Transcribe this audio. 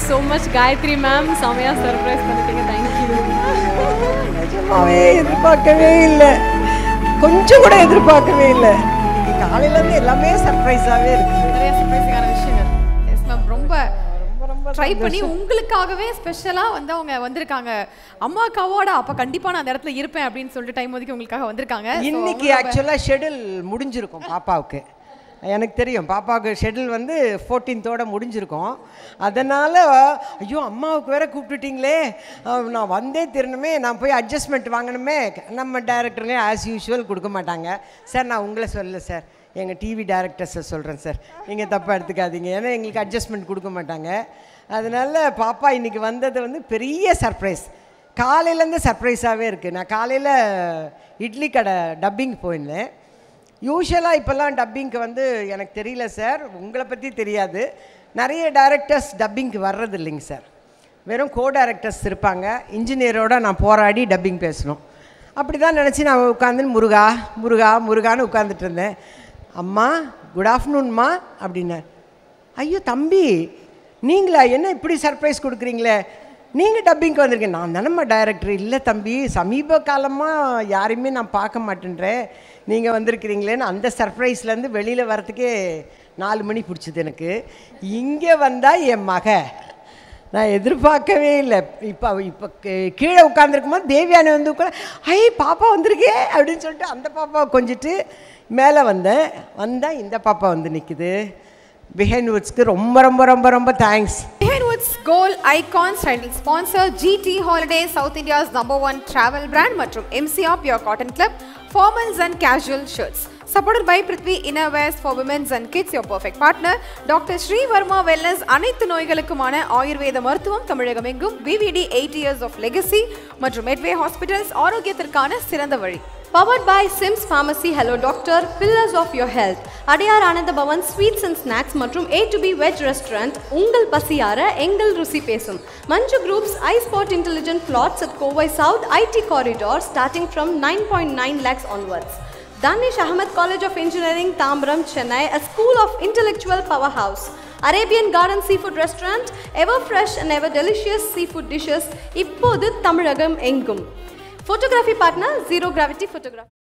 so much, Gayatri ma'am. செமையா surprise பண்ணிட்டீங்க. Thank you. நிஜமாவே எதிர்பார்க்கவே இல்லை, கொஞ்சம் கூட எதிர்பார்க்கவே இல்லை. காலையிலேருந்து எல்லாமே சர்ப்ரைஸாகவே இருக்குது. நிறைய சர்ப்ரைஸான விஷயங்கள். எஸ் மேம், ரொம்ப ட்ரை பண்ணி உங்களுக்காகவே ஸ்பெஷலாக வந்து அவங்க வந்திருக்காங்க. அம்மாவுக்கு அவார்டா, அப்போ கண்டிப்பாக நான் அந்த இடத்துல இருப்பேன் அப்படின்னு சொல்லிட்டு டைம் ஒதுக்கி உங்களுக்காக வந்திருக்காங்க. இன்னைக்கு ஆக்சுவலாக ஷெடியூல் முடிஞ்சிருக்கும் பாப்பாவுக்கு. எனக்கு தெரியும் பாப்பாவுக்கு ஷெடியூல் வந்து 14th முடிஞ்சிருக்கும். அதனால் ஐயோ அம்மாவுக்கு வேற கூப்பிட்டுட்டிங்களே, நான் வந்தே திருணுமே, நான் போய் அட்ஜஸ்ட்மெண்ட் வாங்கணுமே. நம்ம டைரக்டருங்க ஆஸ் யூஷுவல் கொடுக்க மாட்டாங்க. சார் நான் உங்களை சொல்லலை சார், எங்கள் டிவி டைரக்டர்ஸை சொல்கிறேன் சார், நீங்கள் தப்பாக எடுத்துக்காதீங்க, ஏன்னா எங்களுக்கு அட்ஜஸ்ட்மெண்ட் கொடுக்க மாட்டாங்க. அதனால் பாப்பா இன்றைக்கி வந்தது வந்து பெரிய சர்ப்ரைஸ். காலையிலேருந்து சர்ப்ரைஸாகவே இருக்குது. நான் காலையில் இட்லி கடை டப்பிங் போயிருந்தேன். யூஷுவலாக இப்போல்லாம் டப்பிங்க்கு வந்து எனக்கு தெரியல சார், உங்களை பற்றி தெரியாது, நிறைய டைரக்டர்ஸ் டப்பிங்க்கு வர்றது இல்லைங்க சார். வெறும் கோ டைரக்டர்ஸ் இருப்பாங்க. இன்ஜினியரோடு நான் போராடி டப்பிங் பேசணும். அப்படி தான் நினச்சி நான் உட்காந்து முருகா முருகா முருகான்னு உட்காந்துட்டு இருந்தேன். அம்மா குட் ஆஃப்டர்நூன்மா அப்படின்னார். ஐயோ தம்பி நீங்களா, என்ன இப்படி சர்ப்ரைஸ் கொடுக்குறீங்களே, நீங்கள் டப்பிங்க்கு வந்திருக்கேன். நான் தானம்மா டைரக்டர். இல்லை தம்பி, சமீப காலமாக யாரையுமே நான் பார்க்க மாட்டேன்றேன், நீங்கள் வந்திருக்கிறீங்களேன்னு. அந்த சர்ப்ரைஸ்லேருந்து வெளியில் வரத்துக்கே 4 மணி பிடிச்சிது எனக்கு. இங்கே வந்தால் என் மக, நான் எதிர்பார்க்கவே இல்லை. இப்போ கீழே உட்காந்துருக்கும் போது தேவியானி வந்து உட்காந்து ஐ பாப்பா வந்திருக்கே அப்படின்னு சொல்லிட்டு அந்த பாப்பாவை கொஞ்சிட்டு மேலே வந்தால் இந்த பாப்பா வந்து நிற்குது. பிஹைண்ட் வுட்ஸ்க்கு ரொம்ப ரொம்ப ரொம்ப ரொம்ப thanks. Behindwoods gold icons title sponsor GT Holidays, South India's #1 travel brand மற்றும் MCR Pure Cotton Club, formals and casual shirts. Supported by Prithvi Innerwears for Women's and Kids, your perfect partner. Dr. Sri Verma Wellness, அனைத்து நோய்களுக்குமான ஆயுர்வேத மருத்துவம் தமிழகம் எங்கும். VVD 8 years of legacy மற்றும் Medway Hospitals, ஆரோக்கியத்திற்கான சிறந்த வழி. Powered by Sims Pharmacy, Hello Doctor, Pillars of Your Health, Adiyar Ananda Bhavan Sweets and Snacks மற்றும் A2B Veg Restaurant, உங்கள் பசியார எங்கள் ருசி பேசும். Manju Group's iSpot Intelligent Plots at Kovai South IT Corridor starting from 9.9 lakhs onwards. Danish Ahmed College of Engineering, Tambram, Chennai, a school of intellectual powerhouse. Arabian Garden Seafood Restaurant, ever fresh and ever delicious seafood dishes, இப்போது தமிழகம் எங்கும். Photography partner, Zero Gravity Photography.